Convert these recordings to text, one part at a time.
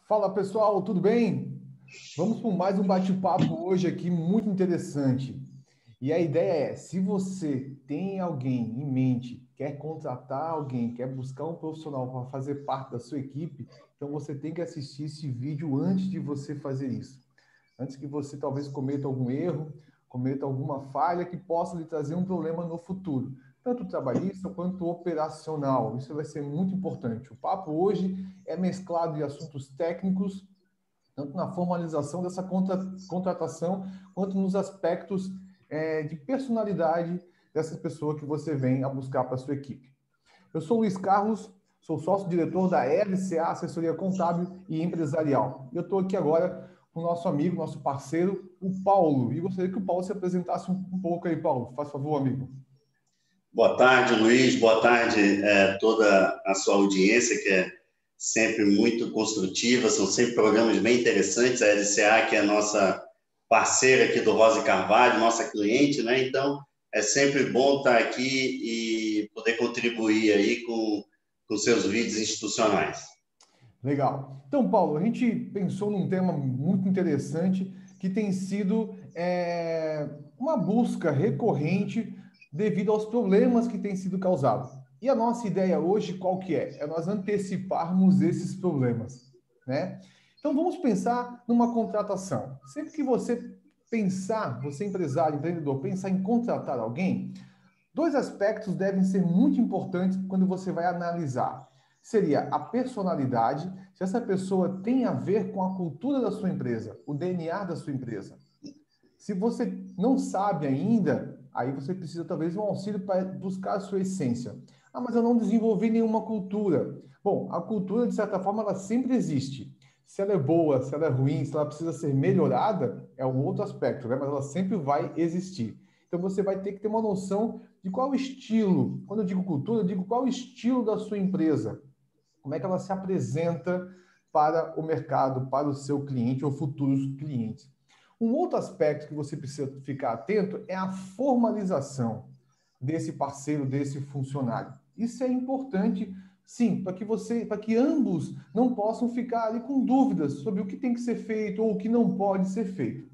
Fala pessoal, tudo bem? Vamos por mais um bate-papo hoje aqui muito interessante. E a ideia é, se você tem alguém em mente, quer contratar alguém, quer buscar um profissional para fazer parte da sua equipe, então você tem que assistir esse vídeo antes de você fazer isso. Antes que você talvez cometa algum erro, cometa alguma falha que possa lhe trazer um problema no futuro, tanto trabalhista quanto operacional. Isso vai ser muito importante. O papo hoje é mesclado de assuntos técnicos, tanto na formalização dessa contratação, quanto nos aspectos de personalidade dessa pessoa que você vem a buscar para a sua equipe. Eu sou Luiz Carlos, sou sócio-diretor da LCA Assessoria Contábil e Empresarial. Eu estou aqui agora com o nosso amigo, nosso parceiro, o Paulo. E gostaria que o Paulo se apresentasse um pouco aí, Paulo. Faz favor, amigo. Boa tarde, Luiz. Boa tarde toda a sua audiência, que é sempre muito construtiva. São sempre programas bem interessantes. A LCA, que é a nossa parceira aqui do Rosa e Carvalho, nossa cliente, né? Então, é sempre bom estar aqui e poder contribuir aí com seus vídeos institucionais. Legal. Então, Paulo, a gente pensou num tema muito interessante que tem sido uma busca recorrente devido aos problemas que têm sido causados. E a nossa ideia hoje qual que é? É nós anteciparmos esses problemas, né? Então, vamos pensar numa contratação. Sempre que você pensar, você empresário, empreendedor, pensar em contratar alguém, dois aspectos devem ser muito importantes quando você vai analisar. Seria a personalidade, se essa pessoa tem a ver com a cultura da sua empresa, o DNA da sua empresa. Se você não sabe ainda, aí você precisa talvez de um auxílio para buscar a sua essência. Ah, mas eu não desenvolvi nenhuma cultura. Bom, a cultura, de certa forma, ela sempre existe. Se ela é boa, se ela é ruim, se ela precisa ser melhorada, é um outro aspecto, né? Mas ela sempre vai existir. Então você vai ter que ter uma noção de qual o estilo. Quando eu digo cultura, eu digo qual o estilo da sua empresa. Como é que ela se apresenta para o mercado, para o seu cliente ou futuros clientes. Um outro aspecto que você precisa ficar atento é a formalização desse parceiro, desse funcionário. Isso é importante, sim, para que ambos não possam ficar ali com dúvidas sobre o que tem que ser feito ou o que não pode ser feito.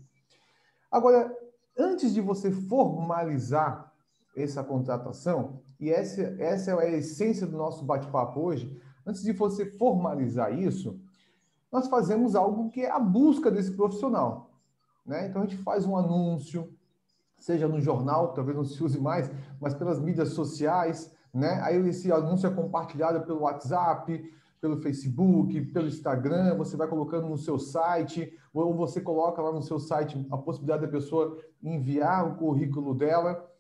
Agora, antes de você formalizar essa contratação, e essa é a essência do nosso bate-papo hoje, antes de você formalizar isso, nós fazemos algo que é a busca desse profissional, né? Então a gente faz um anúncio, seja no jornal, talvez não se use mais, mas pelas mídias sociais, né? Aí esse anúncio é compartilhado pelo WhatsApp, pelo Facebook, pelo Instagram, você vai colocando no seu site, ou você coloca lá no seu site a possibilidade da pessoa enviar o currículo dela.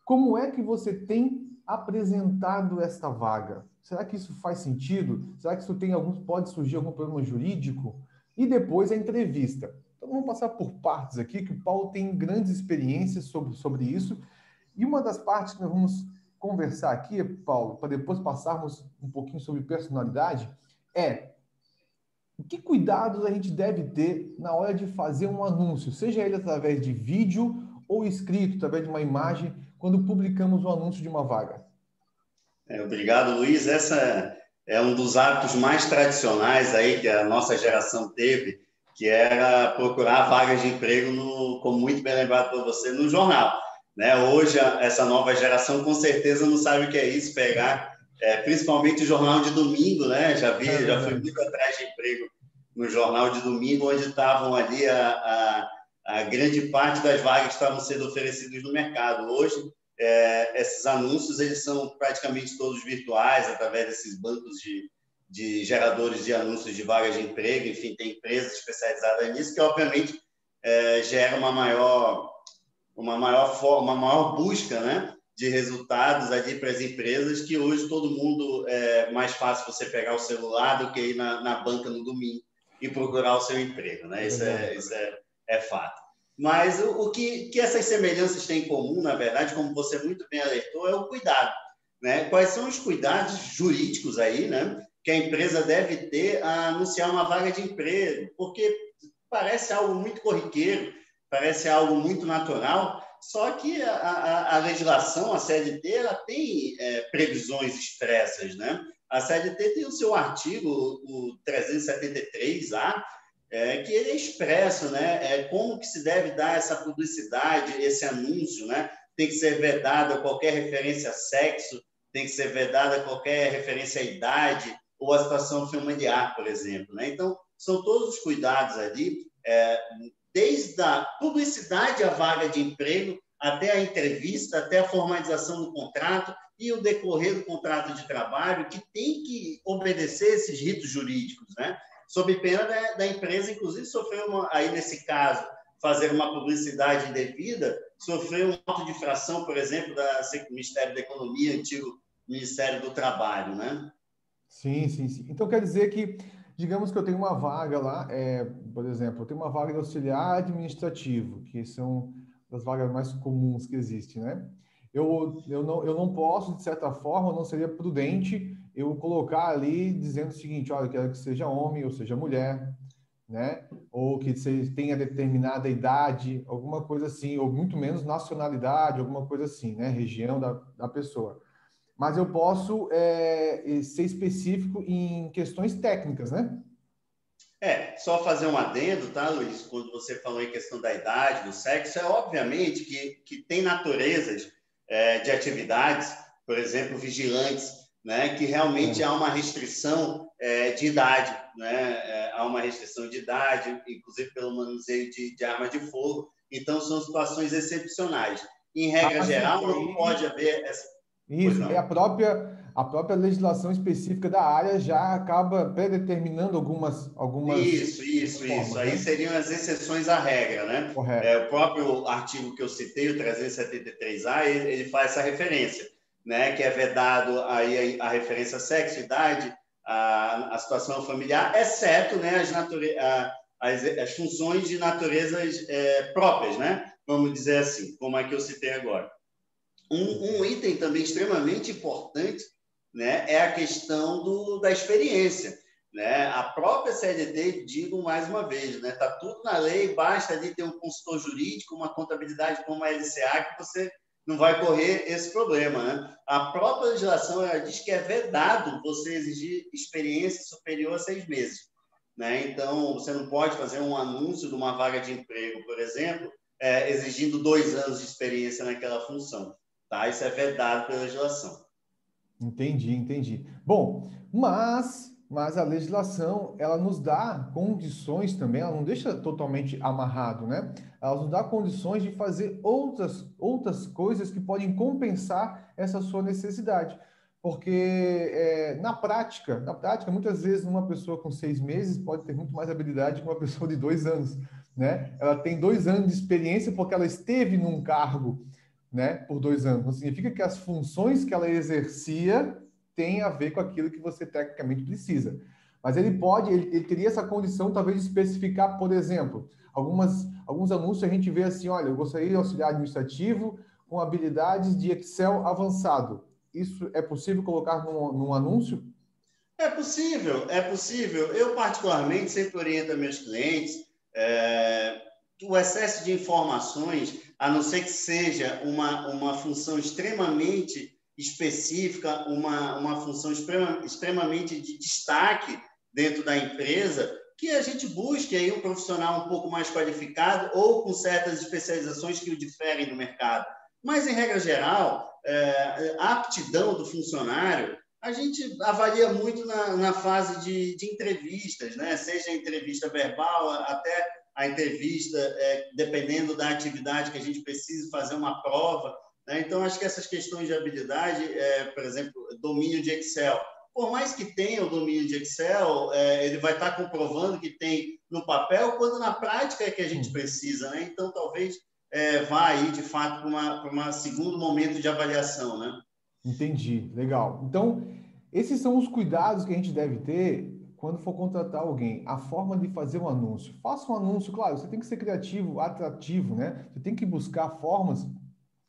Como é que você tem apresentado esta vaga? Será que isso faz sentido? Será que isso pode surgir algum problema jurídico? E depois a entrevista. Então vamos passar por partes aqui, que o Paulo tem grandes experiências sobre isso. E uma das partes que nós vamos conversar aqui, Paulo, para depois passarmos um pouquinho sobre personalidade, é que cuidados a gente deve ter na hora de fazer um anúncio, seja ele através de vídeo ou escrito, através de uma imagem, quando publicamos o anúncio de uma vaga. Obrigado, Luiz. Essa é um dos hábitos mais tradicionais aí que a nossa geração teve, que era procurar vagas de emprego, como muito bem lembrado por você, no jornal. Né? Hoje, essa nova geração com certeza não sabe o que é isso, pegar principalmente o jornal de domingo, né? Já fui muito atrás de emprego no jornal de domingo, onde estavam ali a grande parte das vagas que estavam sendo oferecidas no mercado. Hoje, esses anúncios eles são praticamente todos virtuais, através desses bancos de geradores de anúncios de vagas de emprego. Enfim, tem empresas especializadas nisso, que obviamente gera uma maior busca, né, de resultados ali para as empresas, que hoje todo mundo é mais fácil você pegar o celular do que ir na banca no domingo e procurar o seu emprego, né? Isso é fato. Mas o que essas semelhanças têm em comum, na verdade, como você muito bem alertou, é o cuidado, né? Quais são os cuidados jurídicos aí, né, que a empresa deve ter a anunciar uma vaga de emprego? Porque parece algo muito corriqueiro, parece algo muito natural, só que a legislação, a CLT, ela tem previsões expressas, né? A CLT tem o seu artigo, o 373A, que ele é expresso, né? Como que se deve dar essa publicidade, esse anúncio, né? Tem que ser vedada qualquer referência a sexo, tem que ser vedada qualquer referência à idade ou à situação familiar, por exemplo, né? Então, são todos os cuidados ali, desde a publicidade à vaga de emprego, até a entrevista, até a formalização do contrato e o decorrer do contrato de trabalho, que tem que obedecer esses ritos jurídicos, né? Sob pena da empresa, inclusive, sofrer aí nesse caso, fazer uma publicidade indevida, sofrer um auto de infração, por exemplo, do Ministério da Economia, antigo Ministério do Trabalho, né? Sim, sim, sim. Então quer dizer que, digamos que eu tenho uma vaga lá, por exemplo, eu tenho uma vaga de auxiliar administrativo, que são as vagas mais comuns que existem, né? Eu não posso, de certa forma, não seria prudente eu colocar ali dizendo o seguinte, olha, eu quero que seja homem ou seja mulher, né? Ou que tenha determinada idade, alguma coisa assim, ou muito menos nacionalidade, alguma coisa assim, né? Região da pessoa. Mas eu posso ser específico em questões técnicas, né? Só fazer um adendo, tá, Luiz? Quando você falou em questão da idade, do sexo, obviamente que tem naturezas de atividades, por exemplo, vigilantes, né, que realmente há uma restrição de idade, né? Há uma restrição de idade, inclusive pelo manuseio de arma de fogo. Então, são situações excepcionais. Em regra Sim, geral, não pode haver essa... Pois isso, não. a própria legislação específica da área já acaba predeterminando algumas Isso. formas, Aí né? seriam as exceções à regra, né? Correto. O próprio artigo que eu citei, o 373A, ele faz essa referência, né? Que é vedado aí a referência à sexo, idade, a situação familiar, exceto, né, as funções de naturezas próprias, né? Vamos dizer assim, como a que eu citei agora. Um item também extremamente importante, né, é a questão da experiência. Né? A própria CLT, digo mais uma vez, né, tá tudo na lei, basta ali ter um consultor jurídico, uma contabilidade como a LCA, que você não vai correr esse problema. Né? A própria legislação ela diz que é vedado você exigir experiência superior a 6 meses. Né? Então, você não pode fazer um anúncio de uma vaga de emprego, por exemplo, exigindo 2 anos de experiência naquela função. Tá? Isso é vedado pela legislação. Entendi. Bom, mas a legislação, ela nos dá condições também, ela não deixa totalmente amarrado, né? Ela nos dá condições de fazer outras coisas que podem compensar essa sua necessidade. Porque na prática, muitas vezes uma pessoa com 6 meses pode ter muito mais habilidade que uma pessoa de 2 anos, né? Ela tem 2 anos de experiência porque ela esteve num cargo, né, por 2 anos. Não significa que as funções que ela exercia têm a ver com aquilo que você tecnicamente precisa. Mas ele teria essa condição, talvez, de especificar, por exemplo, alguns anúncios a gente vê assim, olha, eu gostaria de auxiliar administrativo com habilidades de Excel avançado. Isso é possível colocar num anúncio? É possível, é possível. Eu, particularmente, sempre oriento a meus clientes o excesso de informações, a não ser que seja uma função extremamente específica, uma função extremamente de destaque dentro da empresa, que a gente busque aí um profissional um pouco mais qualificado ou com certas especializações que o diferem do mercado. Mas, em regra geral, a aptidão do funcionário a gente avalia muito na fase de entrevistas, né? Seja a entrevista verbal, até a entrevista, dependendo da atividade que a gente precisa fazer uma prova. Né? Então, acho que essas questões de habilidade, por exemplo, domínio de Excel, por mais que tenha o domínio de Excel, ele vai estar comprovando que tem no papel, quando na prática é que a gente precisa. Né? Então, talvez vá aí, de fato, para um segundo momento de avaliação. Né? Entendi, legal. Então, esses são os cuidados que a gente deve ter quando for contratar alguém. A forma de fazer um anúncio. Faça um anúncio, claro, você tem que ser criativo, atrativo, né? Você tem que buscar formas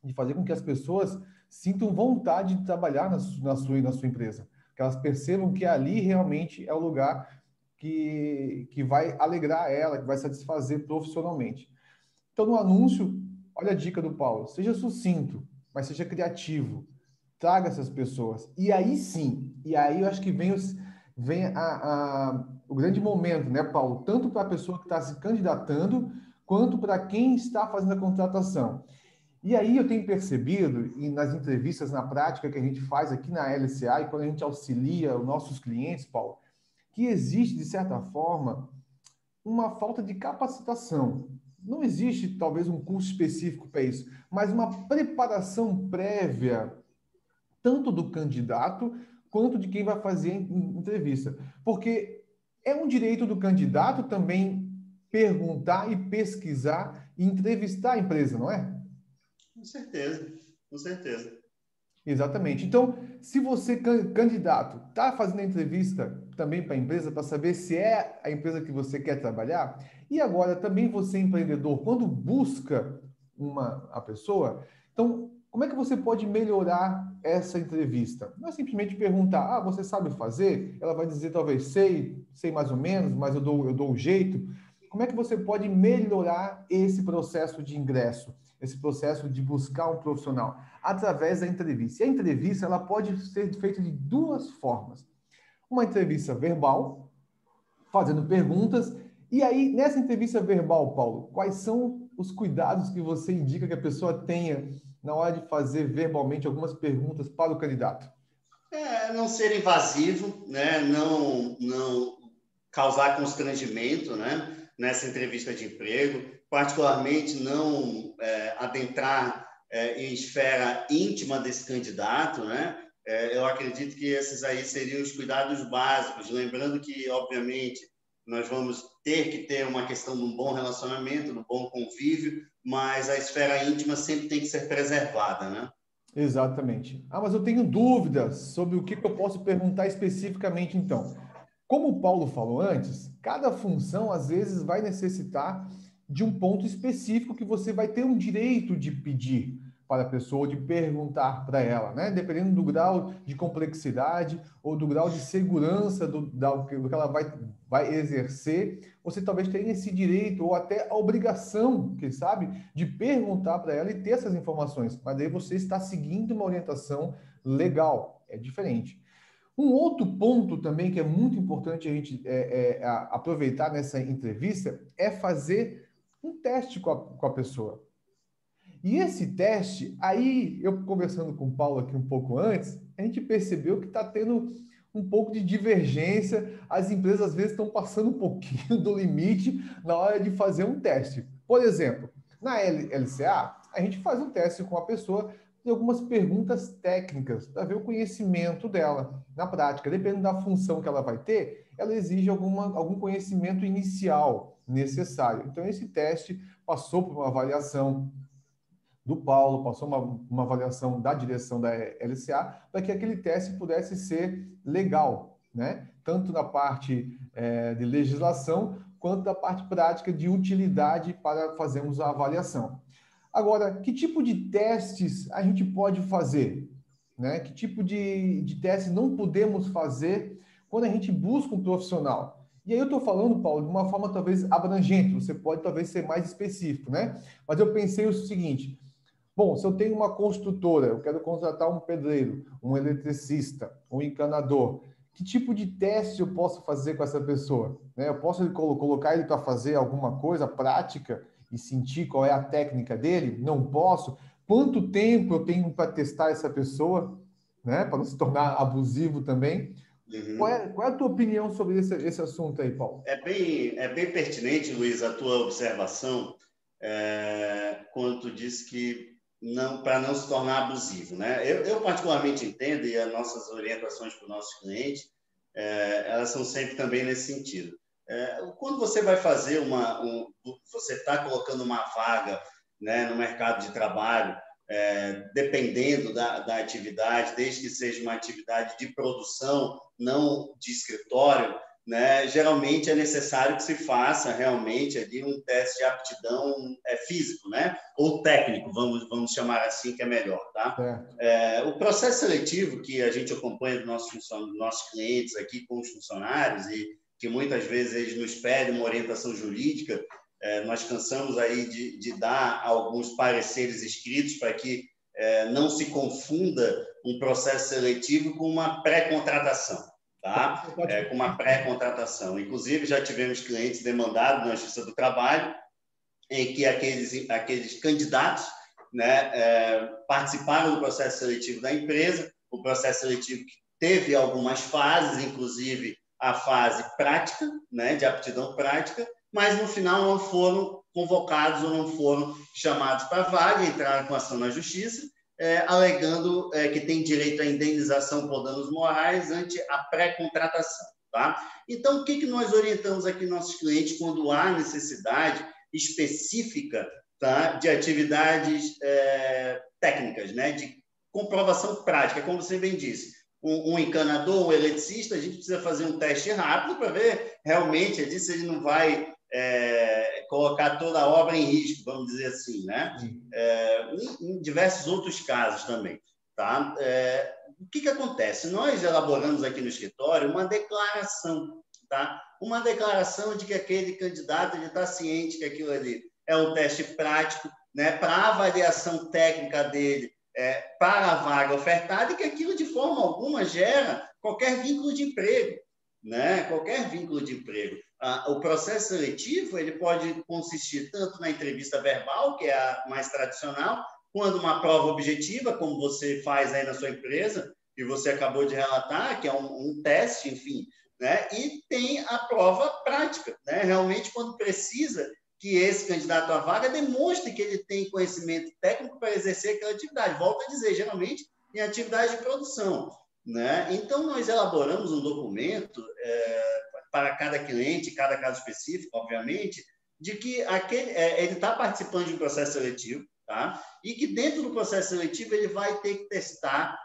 de fazer com que as pessoas sintam vontade de trabalhar na sua empresa. Que elas percebam que ali realmente é o lugar que vai alegrar ela, que vai satisfazer profissionalmente. Então, no anúncio, olha a dica do Paulo: seja sucinto, mas seja criativo. Traga essas pessoas. E aí sim, E aí eu acho que vem o grande momento, né, Paulo? Tanto para a pessoa que está se candidatando, quanto para quem está fazendo a contratação. E aí eu tenho percebido, e nas entrevistas na prática que a gente faz aqui na LCA, e quando a gente auxilia os nossos clientes, Paulo, que existe, de certa forma, uma falta de capacitação. Não existe, talvez, um curso específico para isso, mas uma preparação prévia, tanto do candidato quanto de quem vai fazer a entrevista. Porque é um direito do candidato também perguntar e pesquisar e entrevistar a empresa, não é? Com certeza, com certeza. Exatamente. Então, se você, candidato, está fazendo a entrevista também para a empresa, para saber se é a empresa que você quer trabalhar, e agora também você, empreendedor, quando busca a pessoa, então, como é que você pode melhorar essa entrevista? Não é simplesmente perguntar, você sabe fazer? Ela vai dizer, talvez, sei mais ou menos, mas eu dou o jeito. Como é que você pode melhorar esse processo de ingresso, esse processo de buscar um profissional? Através da entrevista. E a entrevista ela pode ser feita de duas formas. Uma entrevista verbal, fazendo perguntas. E aí, nessa entrevista verbal, Paulo, quais são os cuidados que você indica que a pessoa tenha na hora de fazer verbalmente algumas perguntas para o candidato? Não ser invasivo, né? Não causar constrangimento, né? Nessa entrevista de emprego, particularmente não adentrar em esfera íntima desse candidato, né? Eu acredito que esses aí seriam os cuidados básicos, lembrando que, obviamente, nós vamos ter que ter uma questão de um bom relacionamento, de um bom convívio, mas a esfera íntima sempre tem que ser preservada, né? Exatamente. Mas eu tenho dúvidas sobre o que eu posso perguntar especificamente, então. Como o Paulo falou antes, cada função às vezes vai necessitar de um ponto específico que você vai ter um direito de pedir para a pessoa, de perguntar para ela, né? Dependendo do grau de complexidade ou do grau de segurança do que ela vai exercer, você talvez tenha esse direito ou até a obrigação, quem sabe, de perguntar para ela e ter essas informações. Mas aí você está seguindo uma orientação legal, é diferente. Um outro ponto também que é muito importante a gente aproveitar nessa entrevista é fazer um teste com a pessoa. E esse teste, aí eu conversando com o Paulo aqui um pouco antes, a gente percebeu que está tendo um pouco de divergência, as empresas às vezes estão passando um pouquinho do limite na hora de fazer um teste. Por exemplo, na LCA, a gente faz um teste com a pessoa de algumas perguntas técnicas para ver o conhecimento dela na prática. Dependendo da função que ela vai ter, ela exige algum conhecimento inicial necessário. Então, esse teste passou por uma avaliação do Paulo, passou uma avaliação da direção da LCA, para que aquele teste pudesse ser legal, né? Tanto na parte de legislação, quanto da parte prática de utilidade para fazermos a avaliação. Agora, que tipo de testes a gente pode fazer? Né? Que tipo de testes não podemos fazer quando a gente busca um profissional? E aí eu estou falando, Paulo, de uma forma talvez abrangente, você pode talvez ser mais específico, né? Mas eu pensei o seguinte, bom, se eu tenho uma construtora, eu quero contratar um pedreiro, um eletricista, um encanador, que tipo de teste eu posso fazer com essa pessoa? Né? Eu posso colocar ele para fazer alguma coisa prática e sentir qual é a técnica dele? Não posso. Quanto tempo eu tenho para testar essa pessoa, né? Para não se tornar abusivo também? Uhum. Qual é a tua opinião sobre esse assunto aí, Paulo? É bem pertinente, Luiz, a tua observação, quando tu disse que para não se tornar abusivo, né? Eu particularmente entendo, e as nossas orientações para os nossos clientes, elas são sempre também nesse sentido. Quando você vai fazer você está colocando uma vaga, né, no mercado de trabalho, dependendo da atividade, desde que seja uma atividade de produção, não de escritório, né, geralmente é necessário que se faça realmente ali um teste de aptidão físico, né, ou técnico, vamos chamar assim, que é melhor, tá? Certo. O processo seletivo que a gente acompanha dos nossos clientes aqui com os funcionários e que muitas vezes eles nos pedem uma orientação jurídica, nós cansamos aí de dar alguns pareceres escritos para que não se confunda um processo seletivo com uma pré-contratação, tá? Com uma pré-contratação. Inclusive, já tivemos clientes demandados na Justiça do Trabalho em que aqueles candidatos, né, participaram do processo seletivo da empresa, o processo seletivo que teve algumas fases, inclusive a fase prática, né, de aptidão prática, mas no final não foram convocados ou não foram chamados para a vaga, entraram com ação na Justiça, alegando que tem direito à indenização por danos morais ante a pré-contratação. Tá? Então, o que nós orientamos aqui nossos clientes quando há necessidade específica, tá, de atividades técnicas, né, de comprovação prática, como você bem disse. Um encanador, um eletricista, a gente precisa fazer um teste rápido para ver realmente se ele não vai colocar toda a obra em risco, vamos dizer assim, né? Em diversos outros casos também. Tá? O que acontece? Nós elaboramos aqui no escritório uma declaração, tá? Uma declaração de que aquele candidato está ciente que aquilo ali é um teste prático, né, para a avaliação técnica dele, para a vaga ofertada, e que aquilo de forma alguma gera qualquer vínculo de emprego, né? Qualquer vínculo de emprego. O processo seletivo ele pode consistir tanto na entrevista verbal, que é a mais tradicional, quanto uma prova objetiva, como você faz aí na sua empresa, e você acabou de relatar, que é um teste, enfim, né? E tem a prova prática, né? Realmente, quando precisa que esse candidato à vaga demonstre que ele tem conhecimento técnico para exercer aquela atividade. Volto a dizer, geralmente em atividade de produção, né? Então, nós elaboramos um documento para cada cliente, cada caso específico, obviamente, de que ele está participando de um processo seletivo, tá? E que dentro do processo seletivo ele vai ter que testar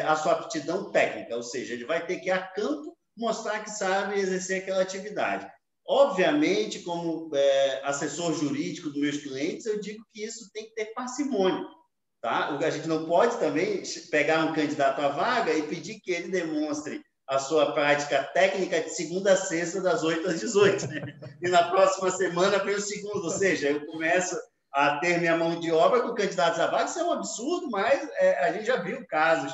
a sua aptidão técnica, ou seja, ele vai ter que ir a campo mostrar que sabe exercer aquela atividade. Obviamente, como assessor jurídico dos meus clientes, eu digo que isso tem que ter parcimônia. Tá? A gente não pode também pegar um candidato à vaga e pedir que ele demonstre a sua prática técnica de segunda a sexta, das 8 às 18. Né? E na próxima semana vem o segundo. Ou seja, eu começo a ter minha mão de obra com candidatos à vaga. Isso é um absurdo, mas a gente já viu casos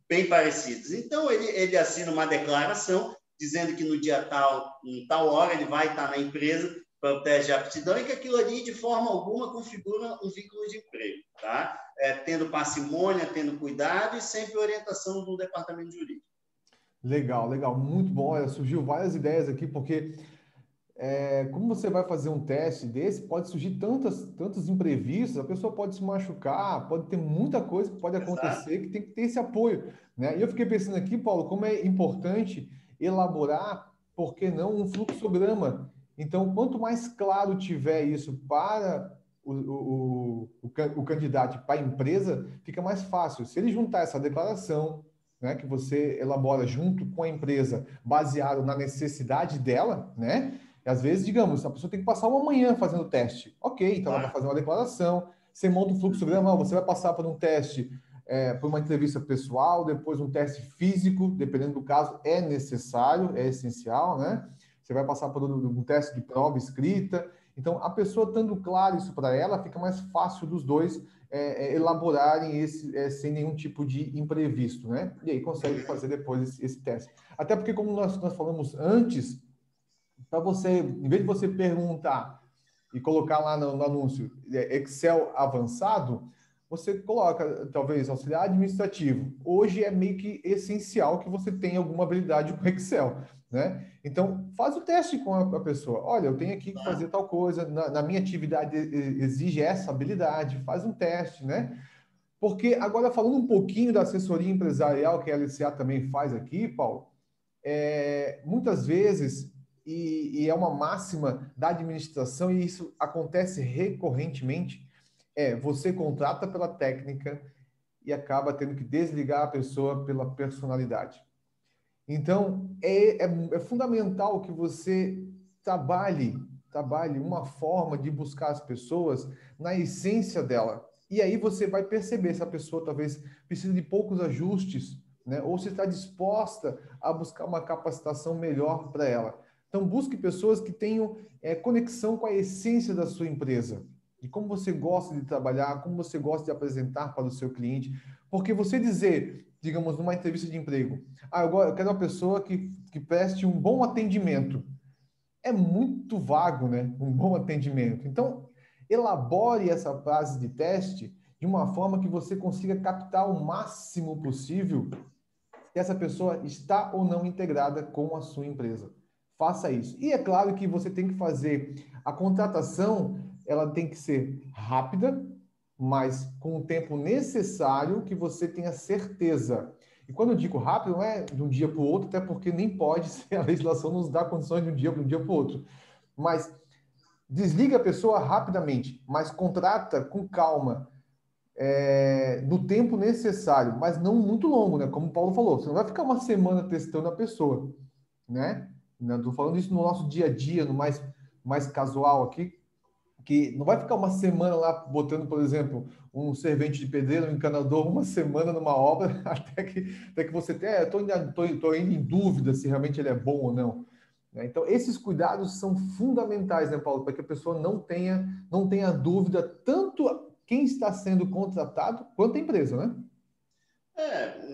bem parecidos. Então, ele assina uma declaração dizendo que no dia tal, em tal hora, ele vai estar na empresa para o teste de aptidão e que aquilo ali, de forma alguma, configura um vínculo de emprego, tá? Tendo parcimônia, tendo cuidado e sempre orientação do departamento jurídico. Legal, legal. Muito bom. Olha, surgiu várias ideias aqui, porque como você vai fazer um teste desse, pode surgir tantos imprevistos, a pessoa pode se machucar, pode ter muita coisa que pode acontecer, que tem que ter esse apoio, né? E eu fiquei pensando aqui, Paulo, como é importante elaborar, por que não, um fluxograma. Então, quanto mais claro tiver isso para o candidato, para a empresa, fica mais fácil. Se ele juntar essa declaração, né, que você elabora junto com a empresa, baseado na necessidade dela, né? E às vezes, digamos, a pessoa tem que passar uma manhã fazendo o teste. Ok, então ela vai fazer uma declaração, você monta um fluxograma, você vai passar por um teste, por uma entrevista pessoal, depois um teste físico, dependendo do caso, é necessário, é essencial, né? Você vai passar por um teste de prova escrita. Então, a pessoa estando claro isso para ela, fica mais fácil dos dois elaborarem sem nenhum tipo de imprevisto, né? E aí consegue fazer depois esse teste. Até porque, como nós falamos antes, para você, em vez de você perguntar e colocar lá no anúncio Excel avançado, você coloca, talvez, auxiliar administrativo. Hoje é meio que essencial que você tenha alguma habilidade com Excel, né? Então, faz o teste com a pessoa. Olha, eu tenho aqui que fazer tal coisa, na minha atividade exige essa habilidade, faz um teste, né? Porque, agora, falando um pouquinho da assessoria empresarial que a LCA também faz aqui, Paulo, muitas vezes, e é uma máxima da administração, e isso acontece recorrentemente, você contrata pela técnica e acaba tendo que desligar a pessoa pela personalidade. Então, é fundamental que você trabalhe uma forma de buscar as pessoas na essência dela. E aí você vai perceber se a pessoa talvez precisa de poucos ajustes, né? Ou se está disposta a buscar uma capacitação melhor para ela. Então, busque pessoas que tenham conexão com a essência da sua empresa. de como você gosta de trabalhar, como você gosta de apresentar para o seu cliente. Porque você dizer, digamos, numa entrevista de emprego, eu quero uma pessoa que preste um bom atendimento. É muito vago, né? Um bom atendimento. Então, elabore essa frase de teste de uma forma que você consiga captar o máximo possível se essa pessoa está ou não integrada com a sua empresa. Faça isso. E é claro que você tem que fazer a contratação, ela tem que ser rápida, mas com o tempo necessário que você tenha certeza. E quando eu digo rápido, não é de um dia para o outro, até porque nem pode ser, a legislação nos dá condições de um dia para o outro. Mas desliga a pessoa rapidamente, mas contrata com calma, no tempo necessário, mas não muito longo, né? Como o Paulo falou, você não vai ficar uma semana testando a pessoa, né? Estou falando isso no nosso dia a dia, no mais casual aqui, que não vai ficar uma semana lá botando, por exemplo, um servente de pedreiro, um encanador, uma semana numa obra, até que você tenha, tô indo em dúvida se realmente ele é bom ou não. Né? Então, esses cuidados são fundamentais, né, Paulo, para que a pessoa não tenha dúvida, tanto quem está sendo contratado quanto a empresa, né?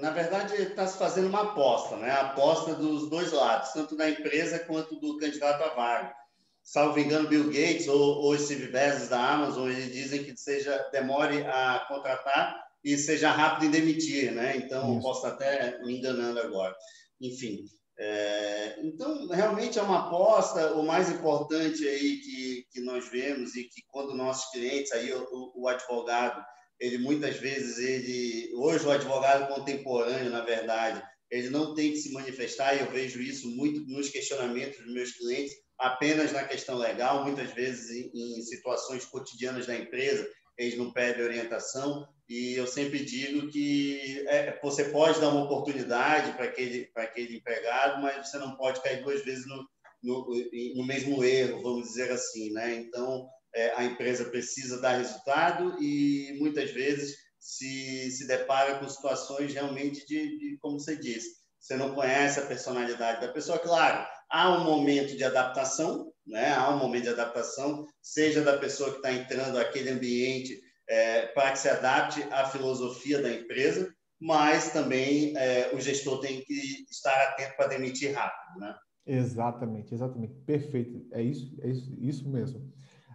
Na verdade, está se fazendo uma aposta, né? A aposta dos dois lados, tanto da empresa quanto do candidato à vaga. Salvo engano, Bill Gates ou Steve Bezos da Amazon, eles dizem que demore a contratar e seja rápido em demitir, né? Então, eu Isso. posso estar até me enganando agora. Enfim, então, realmente é uma aposta. O mais importante aí que nós vemos e que quando nossos clientes, aí o advogado, ele muitas vezes, hoje o advogado contemporâneo, na verdade, ele não tem que se manifestar, e eu vejo isso muito nos questionamentos dos meus clientes, apenas na questão legal, muitas vezes em situações cotidianas da empresa, eles não pedem orientação, e eu sempre digo que você pode dar uma oportunidade para aquele empregado, mas você não pode cair duas vezes no mesmo erro, vamos dizer assim, né? Então, a empresa precisa dar resultado e muitas vezes se depara com situações realmente como você disse, você não conhece a personalidade da pessoa. Claro, há um momento de adaptação, né? Há um momento de adaptação, seja da pessoa que está entrando naquele ambiente para que se adapte à filosofia da empresa, mas também o gestor tem que estar atento para demitir rápido, né? Exatamente, exatamente. Perfeito. É isso mesmo.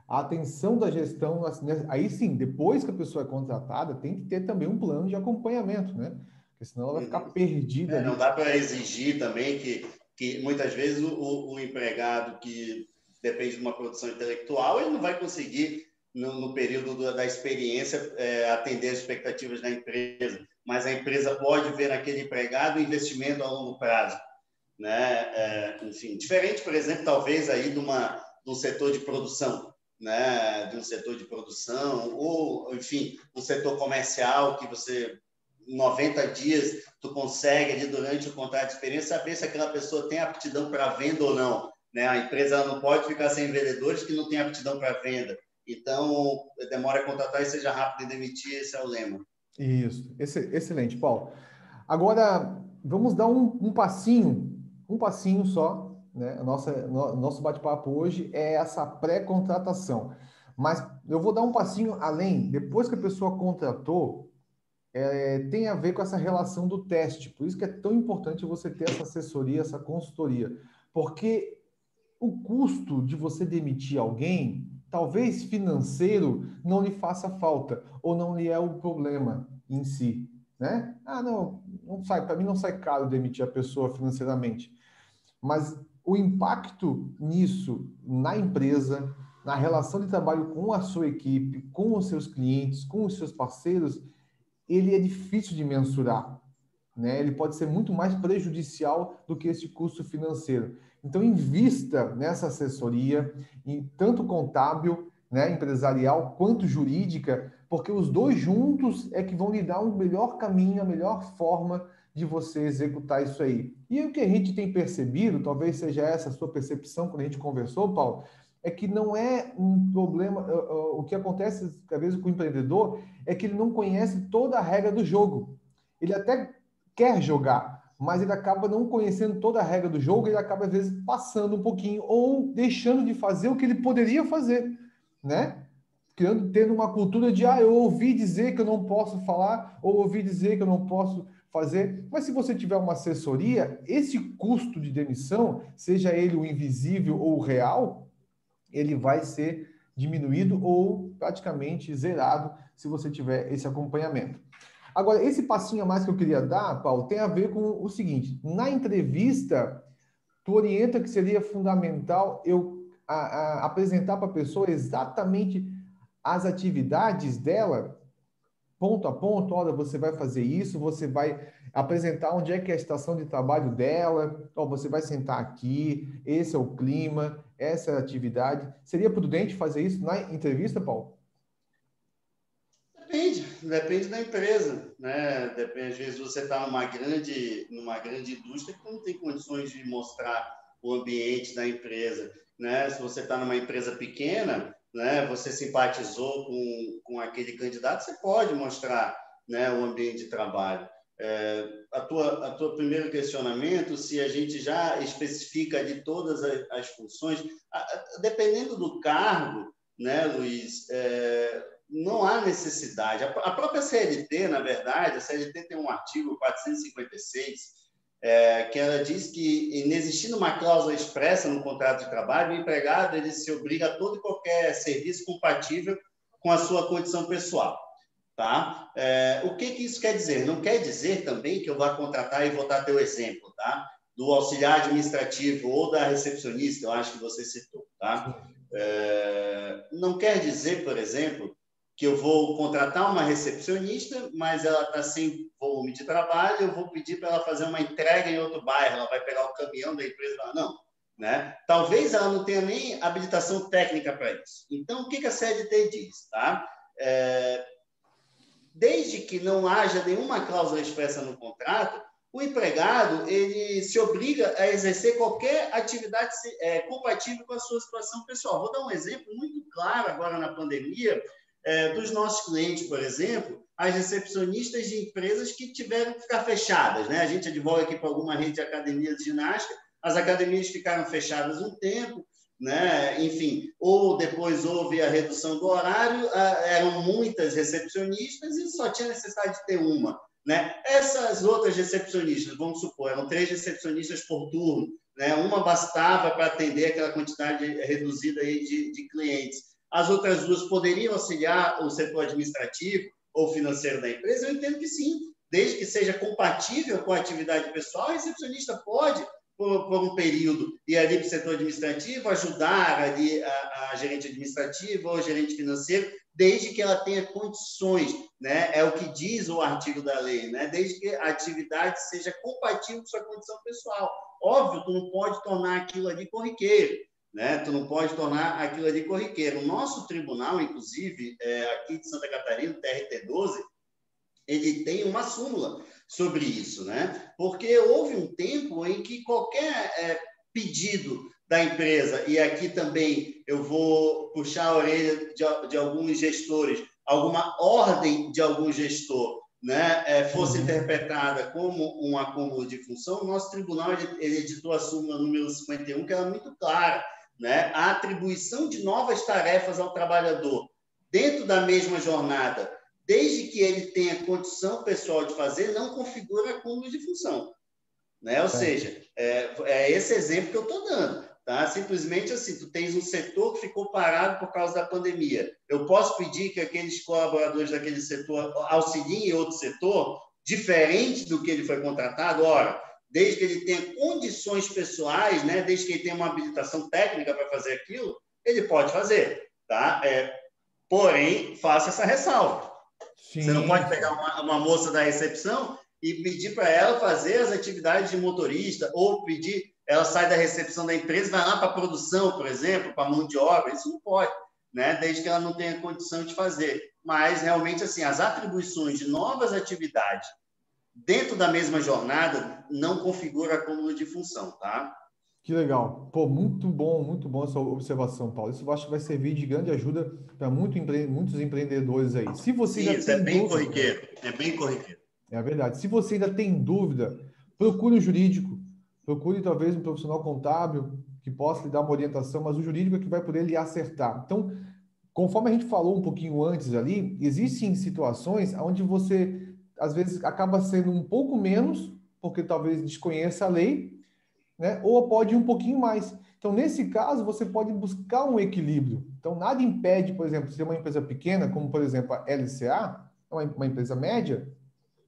A atenção da gestão, assim, né? Aí sim, depois que a pessoa é contratada, tem que ter também um plano de acompanhamento, né? Porque senão ela vai ficar Uhum. perdida Não ali. dá para exigir também que muitas vezes o empregado que depende de uma produção intelectual, ele não vai conseguir, no período da experiência, atender as expectativas da empresa. Mas a empresa pode ver naquele empregado investimento a longo prazo, né? Enfim, diferente, por exemplo, talvez aí de um setor de produção, né? De um setor de produção ou, enfim, um setor comercial que você 90 dias tu consegue ali durante o contrato de experiência saber se aquela pessoa tem aptidão para venda ou não, né? A empresa não pode ficar sem vendedores que não têm aptidão para venda. Então, demora a contratar e seja rápido em demitir, esse é o lema. Isso, excelente, Paulo. Agora, vamos dar um passinho só, né? Nosso bate-papo hoje é essa pré-contratação. Mas eu vou dar um passinho além. Depois que a pessoa contratou, tem a ver com essa relação do teste. Por isso que é tão importante você ter essa assessoria, essa consultoria. Porque o custo de você demitir alguém, talvez financeiro, não lhe faça falta, ou não lhe é o problema em si, né? Não sai, para mim não sai caro demitir a pessoa financeiramente, mas o impacto nisso na empresa, na relação de trabalho com a sua equipe, com os seus clientes, com os seus parceiros, ele é difícil de mensurar, né? Ele pode ser muito mais prejudicial do que esse custo financeiro. Então, invista nessa assessoria, tanto contábil, né, empresarial, quanto jurídica, porque os dois juntos é que vão lhe dar um melhor caminho, a melhor forma de você executar isso aí. E o que a gente tem percebido, talvez seja essa a sua percepção quando a gente conversou, Paulo, é que não é um problema. O que acontece, às vezes, com o empreendedor é que ele não conhece toda a regra do jogo. Ele até quer jogar, mas ele acaba não conhecendo toda a regra do jogo, ele acaba, às vezes, passando um pouquinho ou deixando de fazer o que ele poderia fazer, né? tendo uma cultura de, eu ouvi dizer que eu não posso falar, ou ouvi dizer que eu não posso fazer. Mas se você tiver uma assessoria, esse custo de demissão, seja ele o invisível ou o real, ele vai ser diminuído ou praticamente zerado se você tiver esse acompanhamento. Agora, esse passinho a mais que eu queria dar, Paulo, tem a ver com o seguinte: na entrevista, tu orienta que seria fundamental eu apresentar para a pessoa exatamente as atividades dela, ponto a ponto. Olha, você vai fazer isso, você vai apresentar onde é que é a estação de trabalho dela, você vai sentar aqui, esse é o clima, essa é a atividade. Seria prudente fazer isso na entrevista, Paulo? Depende da empresa, né? Depende, às vezes você está numa grande indústria que não tem condições de mostrar o ambiente da empresa, né? Se você está numa empresa pequena, né? Você simpatizou com aquele candidato, você pode mostrar, né? O ambiente de trabalho. A tua primeiro questionamento, se a gente já especifica de todas as funções, dependendo do cargo, né, Luiz? Não há necessidade. A própria CLT, na verdade, a CLT tem um artigo 456, que ela diz que, inexistindo uma cláusula expressa no contrato de trabalho, o empregado ele se obriga a todo e qualquer serviço compatível com a sua condição pessoal. Tá? O que isso quer dizer? Não quer dizer também que eu vá contratar, e vou dar teu exemplo, tá? Do auxiliar administrativo ou da recepcionista, eu acho que você citou. Tá? Não quer dizer, por exemplo, que eu vou contratar uma recepcionista, mas ela está sem volume de trabalho, eu vou pedir para ela fazer uma entrega em outro bairro, ela vai pegar o caminhão da empresa, não, né? Talvez ela não tenha nem habilitação técnica para isso. Então, o que a CLT diz? Tá? Desde que não haja nenhuma cláusula expressa no contrato, o empregado ele se obriga a exercer qualquer atividade compatível com a sua situação pessoal. Vou dar um exemplo muito claro agora na pandemia, dos nossos clientes, por exemplo, as recepcionistas de empresas que tiveram que ficar fechadas, né? A gente advoga aqui para alguma rede de academias de ginástica, as academias ficaram fechadas um tempo, né? Enfim, ou depois houve a redução do horário, eram muitas recepcionistas e só tinha necessidade de ter uma, né? Essas outras recepcionistas, vamos supor, eram 3 recepcionistas por turno, né? Uma bastava para atender aquela quantidade reduzida aí de clientes. As outras 2 poderiam auxiliar o setor administrativo ou financeiro da empresa? Eu entendo que sim, desde que seja compatível com a atividade pessoal, a recepcionista pode, por um período, ir ali para o setor administrativo, ajudar ali a gerente administrativa ou gerente financeiro, desde que ela tenha condições, né? É o que diz o artigo da lei, né? Desde que a atividade seja compatível com sua condição pessoal. Óbvio, tu não pode tornar aquilo ali corriqueiro, né? Tu não pode tornar aquilo ali corriqueiro. O nosso tribunal, inclusive, aqui de Santa Catarina, o TRT12, ele tem uma súmula sobre isso, né? Porque houve um tempo em que qualquer pedido da empresa, e aqui também eu vou puxar a orelha de alguns gestores, alguma ordem de algum gestor, né, fosse interpretada como um acúmulo de função, o nosso tribunal ele editou a súmula número 51, que era muito clara, né? A atribuição de novas tarefas ao trabalhador dentro da mesma jornada, desde que ele tenha condição pessoal de fazer, não configura acúmulo de função, né? Ou seja, esse exemplo que eu estou dando, tá? Simplesmente assim, tu tens um setor que ficou parado por causa da pandemia. Eu posso pedir que aqueles colaboradores daquele setor auxiliem outro setor, diferente do que ele foi contratado? Ora, desde que ele tenha condições pessoais, né? Desde que ele tenha uma habilitação técnica para fazer aquilo, ele pode fazer, tá? Porém, faça essa ressalva. Sim. Você não pode pegar uma moça da recepção e pedir para ela fazer as atividades de motorista, ou pedir, ela sai da recepção da empresa e vai lá para a produção, por exemplo, para a mão de obra. Isso não pode, né? Desde que ela não tenha condição de fazer. Mas, realmente, assim, as atribuições de novas atividades dentro da mesma jornada não configura acúmulo de função, tá? Que legal. Pô, muito bom essa observação, Paulo. Isso eu acho que vai servir de grande ajuda para muitos empreendedores aí. Se você Sim, ainda isso tem é bem dúvida, corriqueiro. É bem corriqueiro. é a verdade. Se você ainda tem dúvida, procure um jurídico, procure talvez um profissional contábil que possa lhe dar uma orientação, mas o jurídico é que vai poder lhe acertar. Então, conforme a gente falou um pouquinho antes ali, existem situações onde você, às vezes, acaba sendo um pouco menos, porque talvez desconheça a lei, né? Ou pode ir um pouquinho mais. Então, nesse caso, você pode buscar um equilíbrio. Então, nada impede, por exemplo, se é uma empresa pequena, como, por exemplo, a LCA, uma empresa média,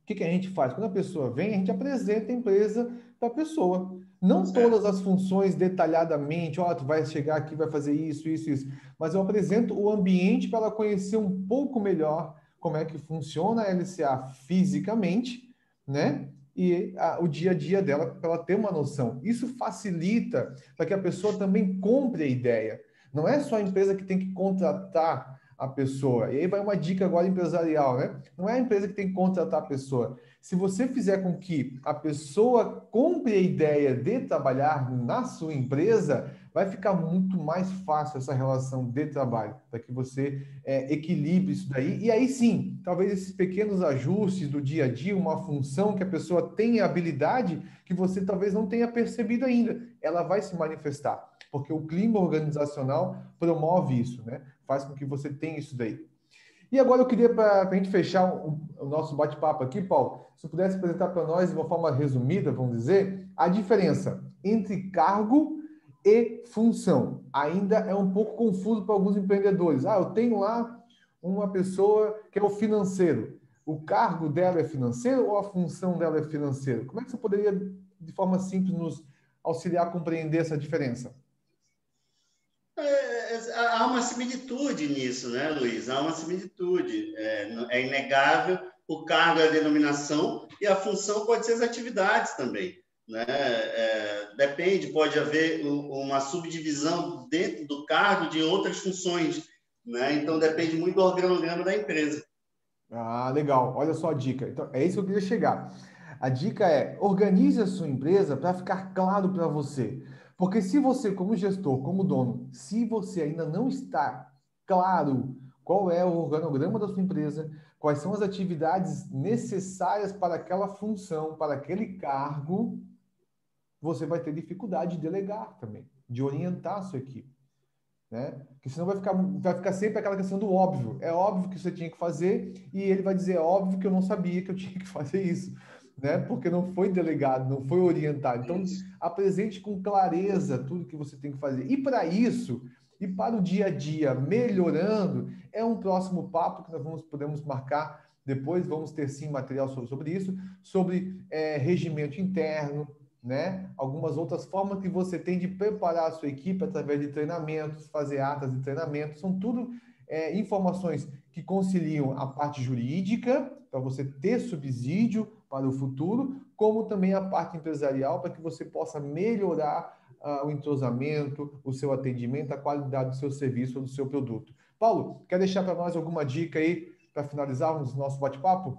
o que que a gente faz? Quando a pessoa vem, a gente apresenta a empresa para a pessoa. Não todas Certo. as funções detalhadamente, ó, tu vai chegar aqui, vai fazer isso, isso, isso. Mas eu apresento o ambiente para ela conhecer um pouco melhor como é que funciona a LCA fisicamente, né? E o dia a dia dela, para ela ter uma noção. Isso facilita para que a pessoa também compre a ideia. Não é só a empresa que tem que contratar a pessoa. E aí vai uma dica agora empresarial, né? Não é a empresa que tem que contratar a pessoa. Se você fizer com que a pessoa compre a ideia de trabalhar na sua empresa, vai ficar muito mais fácil essa relação de trabalho, para que você equilibre isso daí. E aí sim, talvez esses pequenos ajustes do dia a dia, uma função que a pessoa tenha habilidade que você talvez não tenha percebido ainda, ela vai se manifestar, porque o clima organizacional promove isso, né? Faz com que você tenha isso daí. E agora eu queria, para a gente fechar o nosso bate-papo aqui, Paulo, se você pudesse apresentar para nós, de uma forma resumida, vamos dizer, a diferença entre cargo e função. Ainda é um pouco confuso para alguns empreendedores. Ah, eu tenho lá uma pessoa que é o financeiro. O cargo dela é financeiro ou a função dela é financeira? Como é que você poderia, de forma simples, nos auxiliar a compreender essa diferença? Há uma similitude nisso, né, Luiz? Há uma similitude. É inegável, o cargo é a denominação e a função pode ser as atividades também. Né? Depende, pode haver uma subdivisão dentro do cargo de outras funções. Né? Então, depende muito do organograma da empresa. Ah, legal. Olha só a dica. Então, é isso que eu queria chegar. A dica é: organize a sua empresa para ficar claro para você. Porque se você, como gestor, como dono, se você ainda não está claro qual é o organograma da sua empresa, quais são as atividades necessárias para aquela função, para aquele cargo, você vai ter dificuldade de delegar também, de orientar a sua equipe, né? Porque senão vai ficar sempre aquela questão do óbvio. É óbvio que você tinha que fazer e ele vai dizer, é óbvio que eu não sabia que eu tinha que fazer isso, né? Porque não foi delegado, não foi orientado. Então, Isso. apresente com clareza tudo que você tem que fazer. E para isso, e para o dia a dia melhorando, é um próximo papo que podemos marcar depois. Vamos ter sim material sobre isso, sobre regimento interno, né? Algumas outras formas que você tem de preparar a sua equipe através de treinamentos, fazer atas de treinamento, são tudo informações que conciliam a parte jurídica, para você ter subsídio para o futuro, como também a parte empresarial, para que você possa melhorar o entrosamento, o seu atendimento, a qualidade do seu serviço ou do seu produto. Paulo, quer deixar para nós alguma dica aí para finalizarmos o nosso bate-papo?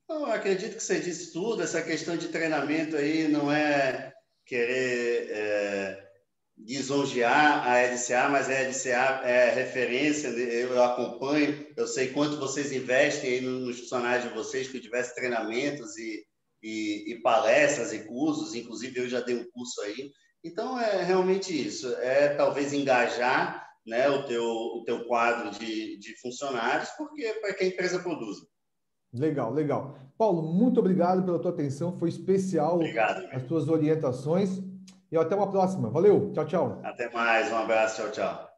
Eu acredito que você disse tudo. Essa questão de treinamento aí não é querer lisonjear a LCA, mas a LCA é referência, eu acompanho, eu sei quanto vocês investem aí nos funcionários de vocês, que tivesse treinamentos e palestras e cursos, inclusive eu já dei um curso aí. Então, é realmente isso, é talvez engajar, né, o teu quadro de funcionários, porque para que a empresa produza. Legal, legal. Paulo, muito obrigado pela tua atenção, foi especial Obrigado. as tuas orientações e até uma próxima. Valeu, tchau, tchau. Até mais, um abraço, tchau, tchau.